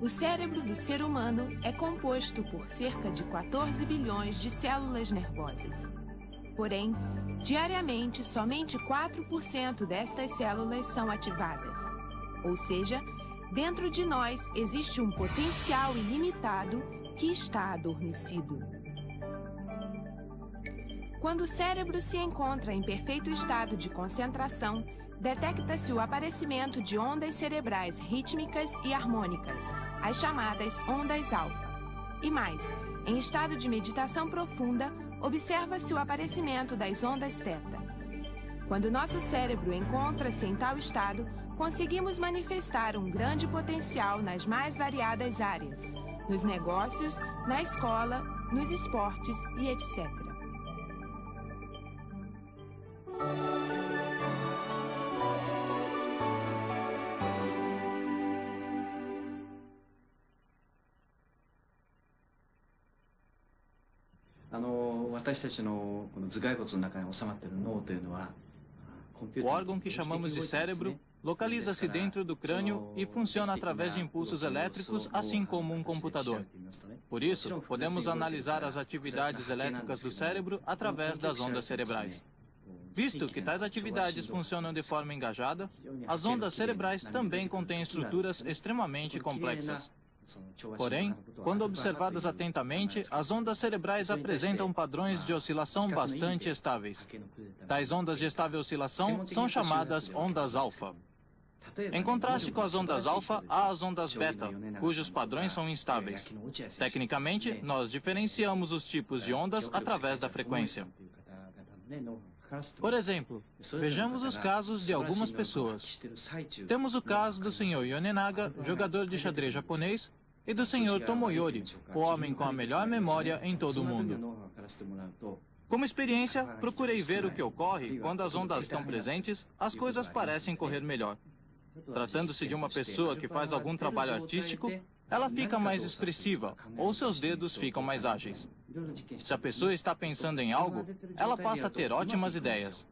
O cérebro do ser humano é composto por cerca de 14 bilhões de células nervosas. Porém, diariamente, somente 4% destas células são ativadas. Ou seja, dentro de nós existe um potencial ilimitado que está adormecido. Quando o cérebro se encontra em perfeito estado de concentração, detecta-se o aparecimento de ondas cerebrais rítmicas e harmônicas, as chamadas ondas alfa. E mais, em estado de meditação profunda, observa-se o aparecimento das ondas teta. Quando nosso cérebro encontra-se em tal estado, conseguimos manifestar um grande potencial nas mais variadas áreas, nos negócios, na escola, nos esportes e etc. O órgão que chamamos de cérebro localiza-se dentro do crânio e funciona através de impulsos elétricos, assim como um computador. Por isso, podemos analisar as atividades elétricas do cérebro através das ondas cerebrais. Visto que tais atividades funcionam de forma engajada, as ondas cerebrais também contêm estruturas extremamente complexas. Porém, quando observadas atentamente, as ondas cerebrais apresentam padrões de oscilação bastante estáveis. Tais ondas de estável oscilação são chamadas ondas alfa. Em contraste com as ondas alfa, há as ondas beta, cujos padrões são instáveis. Tecnicamente, nós diferenciamos os tipos de ondas através da frequência. Por exemplo, vejamos os casos de algumas pessoas. Temos o caso do Sr. Yonenaga, jogador de xadrez japonês, e do Sr. Tomoyori, o homem com a melhor memória em todo o mundo. Como experiência, procurei ver o que ocorre quando as ondas estão presentes, as coisas parecem correr melhor. Tratando-se de uma pessoa que faz algum trabalho artístico, ela fica mais expressiva, ou seus dedos ficam mais ágeis. Se a pessoa está pensando em algo, ela passa a ter ótimas ideias.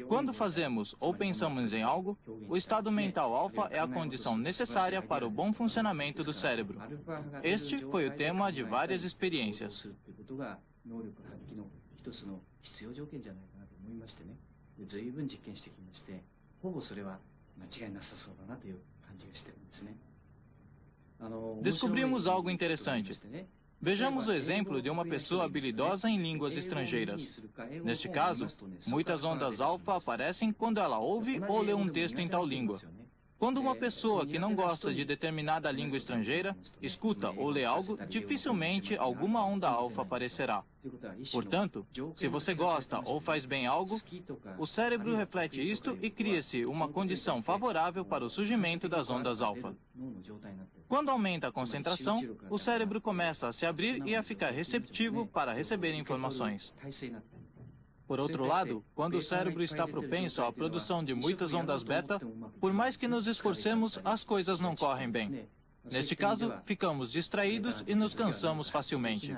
Quando fazemos ou pensamos em algo, o estado mental alfa é a condição necessária para o bom funcionamento do cérebro. Este foi o tema de várias experiências. Descobrimos algo interessante. Vejamos o exemplo de uma pessoa habilidosa em línguas estrangeiras. Neste caso, muitas ondas alfa aparecem quando ela ouve ou lê um texto em tal língua. Quando uma pessoa que não gosta de determinada língua estrangeira escuta ou lê algo, dificilmente alguma onda alfa aparecerá. Portanto, se você gosta ou faz bem algo, o cérebro reflete isto e cria-se uma condição favorável para o surgimento das ondas alfa. Quando aumenta a concentração, o cérebro começa a se abrir e a ficar receptivo para receber informações. Por outro lado, quando o cérebro está propenso à produção de muitas ondas beta, por mais que nos esforcemos, as coisas não correm bem. Neste caso, ficamos distraídos e nos cansamos facilmente.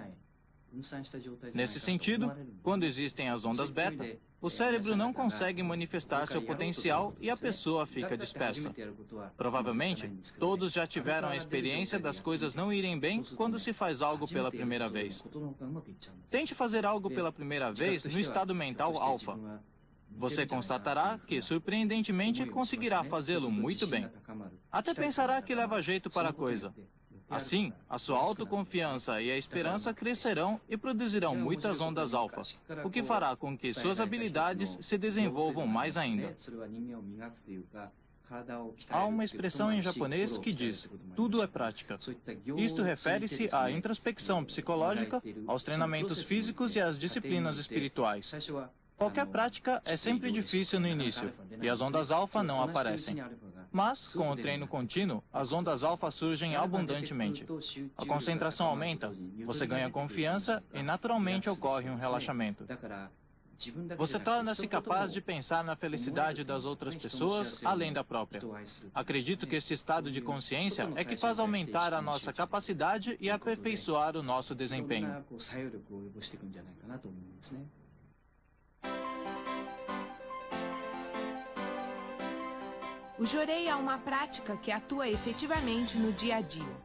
Nesse sentido, quando existem as ondas beta, o cérebro não consegue manifestar seu potencial e a pessoa fica dispersa. Provavelmente, todos já tiveram a experiência das coisas não irem bem quando se faz algo pela primeira vez. Tente fazer algo pela primeira vez no estado mental alfa. Você constatará que, surpreendentemente, conseguirá fazê-lo muito bem. Até pensará que leva jeito para a coisa. Assim, a sua autoconfiança e a esperança crescerão e produzirão muitas ondas alfa, o que fará com que suas habilidades se desenvolvam mais ainda. Há uma expressão em japonês que diz, tudo é prática. Isto refere-se à introspecção psicológica, aos treinamentos físicos e às disciplinas espirituais. Qualquer prática é sempre difícil no início, e as ondas alfa não aparecem. Mas, com o treino contínuo, as ondas alfa surgem abundantemente. A concentração aumenta, você ganha confiança e naturalmente ocorre um relaxamento. Você torna-se capaz de pensar na felicidade das outras pessoas além da própria. Acredito que este estado de consciência é que faz aumentar a nossa capacidade e aperfeiçoar o nosso desempenho. O Jorei é uma prática que atua efetivamente no dia a dia.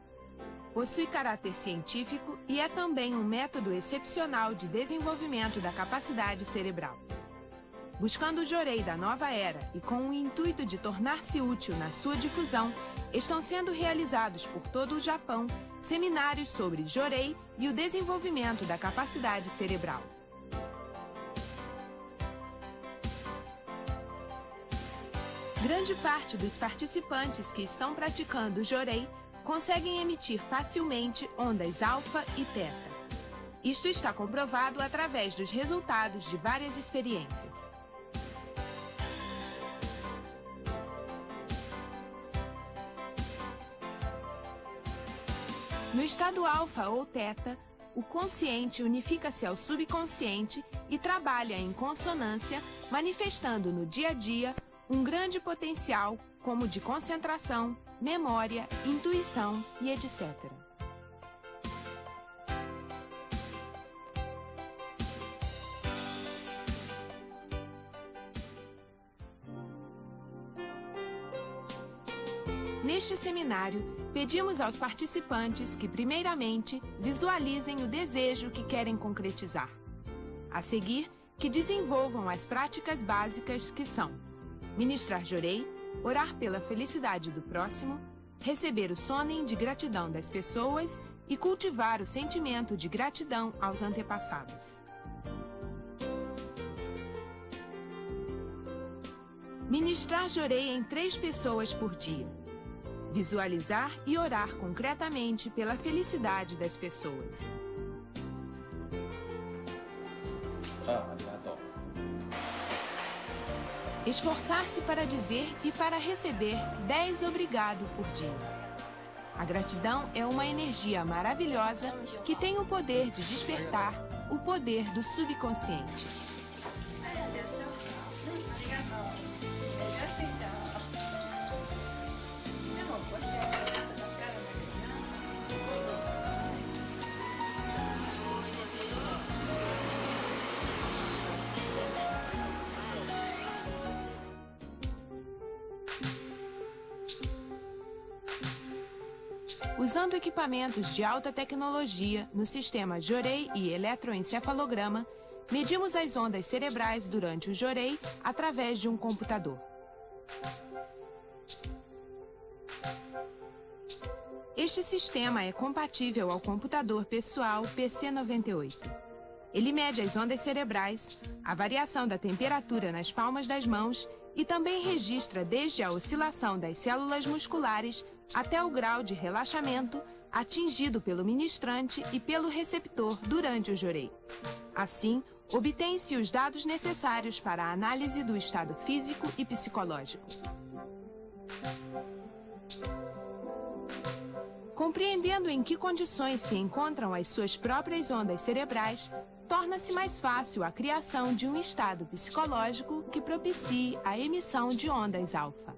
possui caráter científico e é também um método excepcional de desenvolvimento da capacidade cerebral. Buscando o Jorei da nova era e com o intuito de tornar-se útil na sua difusão, estão sendo realizados por todo o Japão seminários sobre Jorei e o desenvolvimento da capacidade cerebral. Grande parte dos participantes que estão praticando o Jorei conseguem emitir facilmente ondas alfa e teta. Isto está comprovado através dos resultados de várias experiências. No estado alfa ou teta, o consciente unifica-se ao subconsciente e trabalha em consonância, manifestando no dia a dia um grande potencial como de concentração, memória, intuição e etc. Neste seminário, pedimos aos participantes que, primeiramente, visualizem o desejo que querem concretizar. A seguir, que desenvolvam as práticas básicas que são ministrar Jorei, orar pela felicidade do próximo, receber o sonen de gratidão das pessoas e cultivar o sentimento de gratidão aos antepassados. Ministrar Jorei em 3 pessoas por dia. Visualizar e orar concretamente pela felicidade das pessoas. Esforçar-se para dizer e para receber 10 obrigado por dia. A gratidão é uma energia maravilhosa que tem o poder de despertar o poder do subconsciente. Usando equipamentos de alta tecnologia no sistema Jorei e eletroencefalograma, medimos as ondas cerebrais durante o Jorei através de um computador. Este sistema é compatível ao computador pessoal PC98. Ele mede as ondas cerebrais, a variação da temperatura nas palmas das mãos e também registra desde a oscilação das células musculares até o grau de relaxamento atingido pelo ministrante e pelo receptor durante o Jorei. Assim, obtém-se os dados necessários para a análise do estado físico e psicológico. Compreendendo em que condições se encontram as suas próprias ondas cerebrais, torna-se mais fácil a criação de um estado psicológico que propicie a emissão de ondas alfa.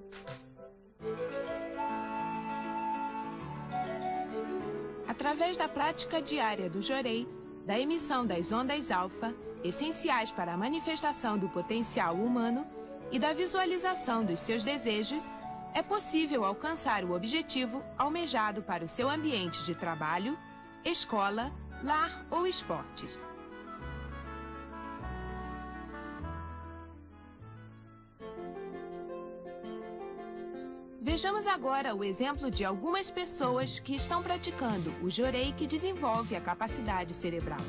Através da prática diária do Jorei, da emissão das ondas alfa, essenciais para a manifestação do potencial humano, e da visualização dos seus desejos, é possível alcançar o objetivo almejado para o seu ambiente de trabalho, escola, lar ou esportes. Vejamos agora o exemplo de algumas pessoas que estão praticando o Jorei que desenvolve a capacidade cerebral.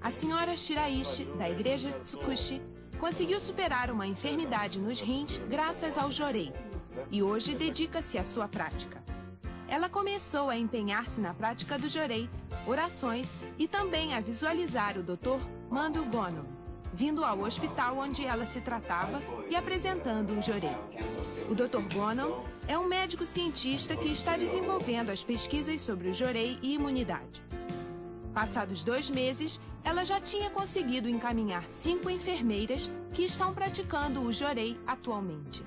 A senhora Shiraishi, da igreja Tsukushi, conseguiu superar uma enfermidade nos rins graças ao Jorei e hoje dedica-se à sua prática. Ela começou a empenhar-se na prática do Jorei, orações e também a visualizar o Dr. Mando Gono, vindo ao hospital onde ela se tratava e apresentando o Jorei. O Dr. Gono é um médico cientista que está desenvolvendo as pesquisas sobre o Jorei e imunidade. Passados 2 meses, ela já tinha conseguido encaminhar 5 enfermeiras que estão praticando o Jorei atualmente.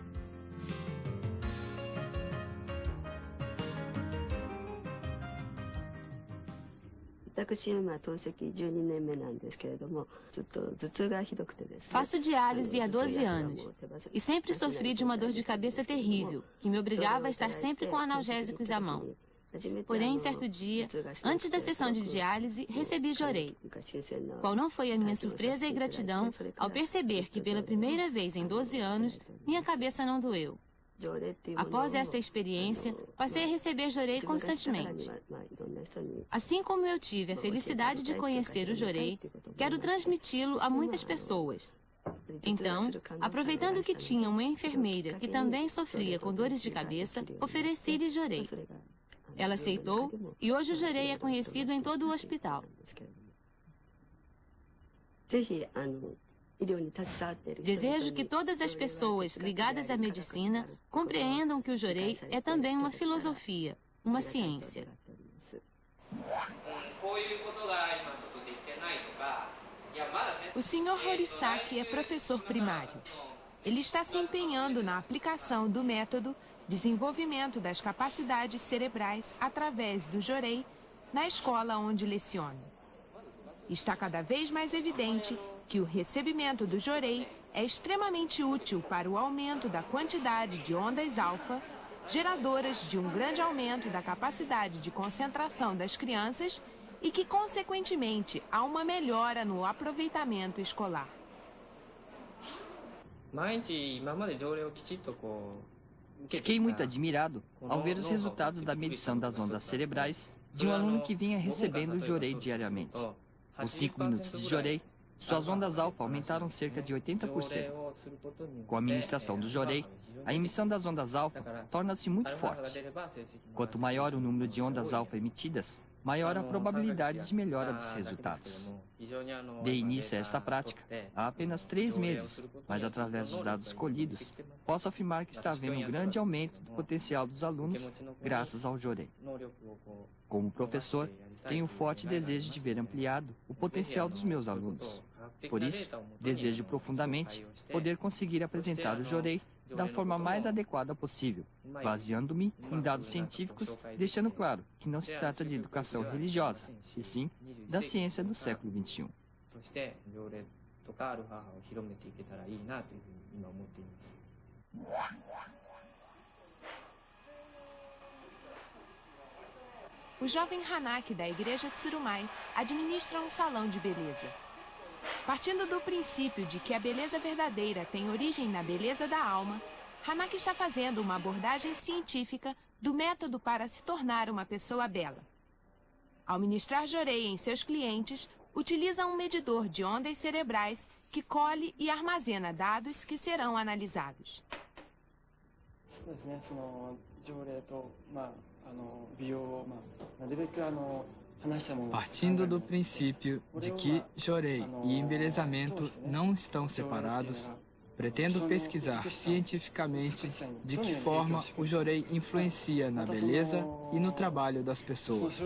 Faço diálise há 12 anos e sempre sofri de uma dor de cabeça terrível, que me obrigava a estar sempre com analgésicos à mão. Porém, certo dia, antes da sessão de diálise, recebi jorei. Qual não foi a minha surpresa e gratidão ao perceber que pela primeira vez em 12 anos, minha cabeça não doeu. Após esta experiência, passei a receber jorei constantemente. Assim como eu tive a felicidade de conhecer o jorei, quero transmiti-lo a muitas pessoas. Então, aproveitando que tinha uma enfermeira que também sofria com dores de cabeça, ofereci-lhe jorei. Ela aceitou e hoje o jorei é conhecido em todo o hospital. Desejo que todas as pessoas ligadas à medicina compreendam que o jorei é também uma filosofia, uma ciência. O Sr. Horisaki é professor primário. Ele está se empenhando na aplicação do método desenvolvimento das capacidades cerebrais através do jorei na escola onde leciona. Está cada vez mais evidente que o recebimento do jorei é extremamente útil para o aumento da quantidade de ondas alfa, geradoras de um grande aumento da capacidade de concentração das crianças e que, consequentemente, há uma melhora no aproveitamento escolar. Fiquei muito admirado ao ver os resultados da medição das ondas cerebrais de um aluno que vinha recebendo o jorei diariamente. Com 5 minutos de jorei, suas ondas alfa aumentaram cerca de 80%. Com a ministração do jorei, a emissão das ondas alfa torna-se muito forte. Quanto maior o número de ondas alfa emitidas, maior a probabilidade de melhora dos resultados. Dei início a esta prática há apenas 3 meses, mas através dos dados colhidos, posso afirmar que está havendo um grande aumento do potencial dos alunos graças ao jorei. Como professor, tenho um forte desejo de ver ampliado o potencial dos meus alunos. Por isso, desejo profundamente poder conseguir apresentar o jorei da forma mais adequada possível, baseando-me em dados científicos, deixando claro que não se trata de educação religiosa, e sim da ciência do século XXI. O jovem Hanaki da igreja Tsurumai administra um salão de beleza. Partindo do princípio de que a beleza verdadeira tem origem na beleza da alma, Hanaki está fazendo uma abordagem científica do método para se tornar uma pessoa bela. Ao ministrar jorei em seus clientes, utiliza um medidor de ondas cerebrais que colhe e armazena dados que serão analisados. Partindo do princípio de que jorei e embelezamento não estão separados, pretendo pesquisar cientificamente de que forma o jorei influencia na beleza e no trabalho das pessoas.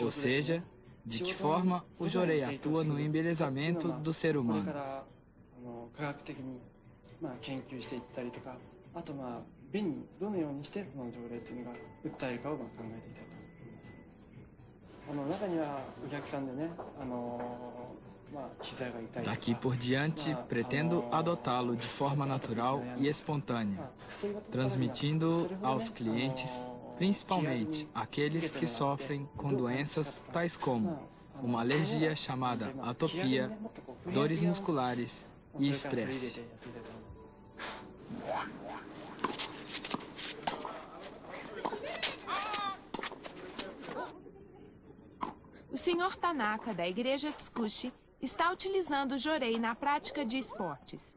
Ou seja, de que forma o jorei atua no embelezamento do ser humano. Daqui por diante, pretendo adotá-lo de forma natural e espontânea, transmitindo-o aos clientes, principalmente aqueles que sofrem com doenças tais como uma alergia chamada atopia, dores musculares e estresse. O Sr. Tanaka, da igreja Tsukushi, está utilizando o jorei na prática de esportes.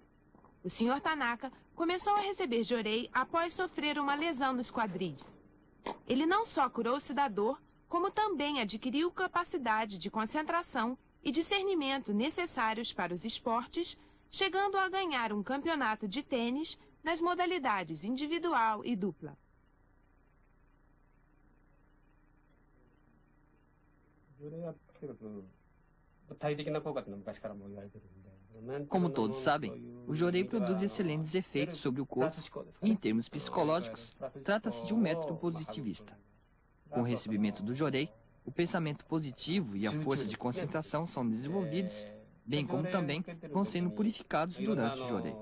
O Sr. Tanaka começou a receber jorei após sofrer uma lesão nos quadris. Ele não só curou-se da dor, como também adquiriu capacidade de concentração e discernimento necessários para os esportes, chegando a ganhar um campeonato de tênis nas modalidades individual e dupla. Como todos sabem, o jorei produz excelentes efeitos sobre o corpo e, em termos psicológicos, trata-se de um método positivista. Com o recebimento do jorei, o pensamento positivo e a força de concentração são desenvolvidos, bem como também vão sendo purificados durante o jorei.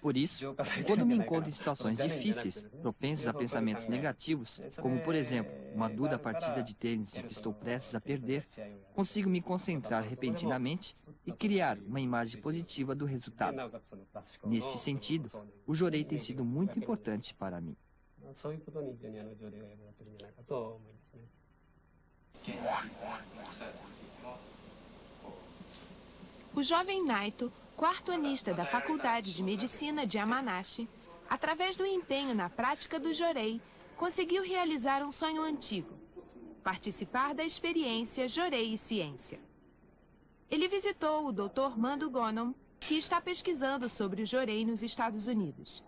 Por isso, quando me encontro em situações difíceis, propensas a pensamentos negativos, como por exemplo, uma dura partida de tênis que estou prestes a perder, consigo me concentrar repentinamente e criar uma imagem positiva do resultado. Neste sentido, o jorei tem sido muito importante para mim. O jovem Naito, quarto-anista da Faculdade de Medicina de Yamanashi, através do empenho na prática do jorei, conseguiu realizar um sonho antigo: participar da experiência Jorei e Ciência. Ele visitou o Dr. Mando Gonom, que está pesquisando sobre o jorei nos Estados Unidos.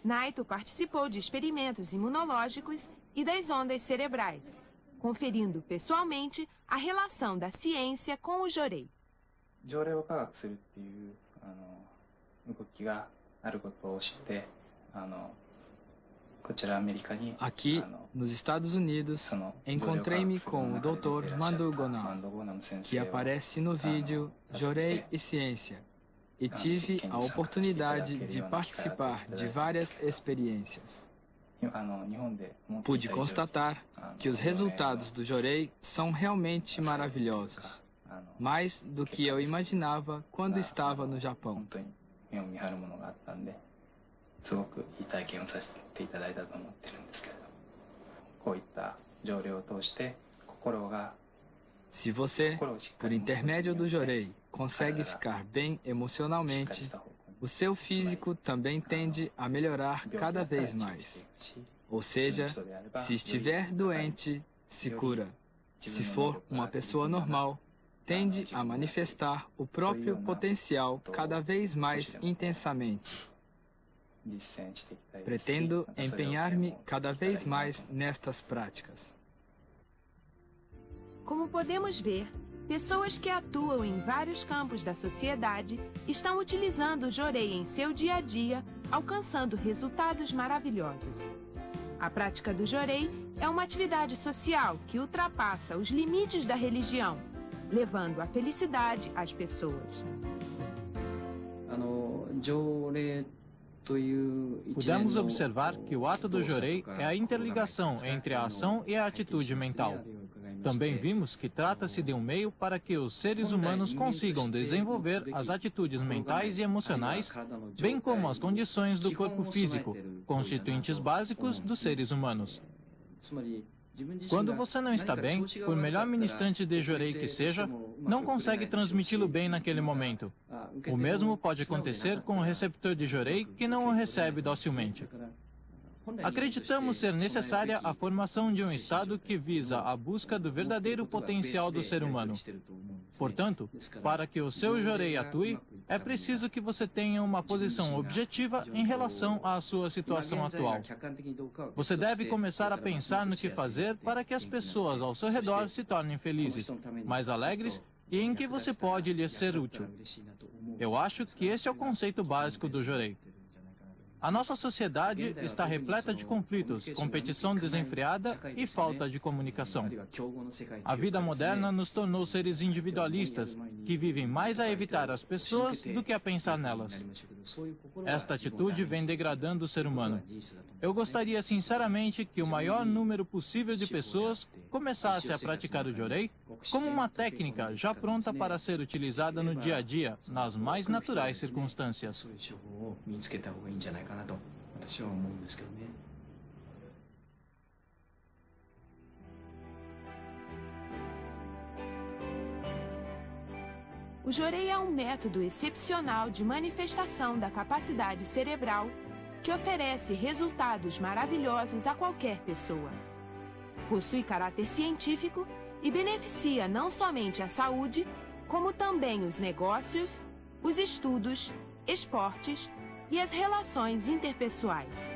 Naito participou de experimentos imunológicos e das ondas cerebrais, conferindo pessoalmente a relação da ciência com o jorei. Aqui, nos Estados Unidos, encontrei-me com o Dr. Mando Gonom, que aparece no vídeo Jorei e Ciência, e tive a oportunidade de participar de várias experiências. Pude constatar que os resultados do jorei são realmente maravilhosos, mais do que eu imaginava quando estava no Japão. Se você, por intermédio do jorei, consegue ficar bem emocionalmente, o seu físico também tende a melhorar cada vez mais. Ou seja, se estiver doente, se cura. Se for uma pessoa normal, tende a manifestar o próprio potencial cada vez mais intensamente. Pretendo empenhar-me cada vez mais nestas práticas. Como podemos ver, pessoas que atuam em vários campos da sociedade estão utilizando o jorei em seu dia a dia, alcançando resultados maravilhosos. A prática do jorei é uma atividade social que ultrapassa os limites da religião, levando a felicidade às pessoas. Pudemos observar que o ato do jorei é a interligação entre a ação e a atitude mental. Também vimos que trata-se de um meio para que os seres humanos consigam desenvolver as atitudes mentais e emocionais, bem como as condições do corpo físico, constituintes básicos dos seres humanos. Quando você não está bem, por melhor ministrante de jorei que seja, não consegue transmiti-lo bem naquele momento. O mesmo pode acontecer com o receptor de jorei que não o recebe docilmente. Acreditamos ser necessária a formação de um estado que visa a busca do verdadeiro potencial do ser humano. Portanto, para que o seu jorei atue, é preciso que você tenha uma posição objetiva em relação à sua situação atual. Você deve começar a pensar no que fazer para que as pessoas ao seu redor se tornem felizes, mais alegres e em que você pode lhes ser útil. Eu acho que esse é o conceito básico do jorei. A nossa sociedade está repleta de conflitos, competição desenfreada e falta de comunicação. A vida moderna nos tornou seres individualistas, que vivem mais a evitar as pessoas do que a pensar nelas. Esta atitude vem degradando o ser humano. Eu gostaria sinceramente que o maior número possível de pessoas começasse a praticar o jorei como uma técnica já pronta para ser utilizada no dia a dia, nas mais naturais circunstâncias. O jorei é um método excepcional de manifestação da capacidade cerebral que oferece resultados maravilhosos a qualquer pessoa. Possui caráter científico e beneficia não somente a saúde, como também os negócios, os estudos, esportes e as relações interpessoais.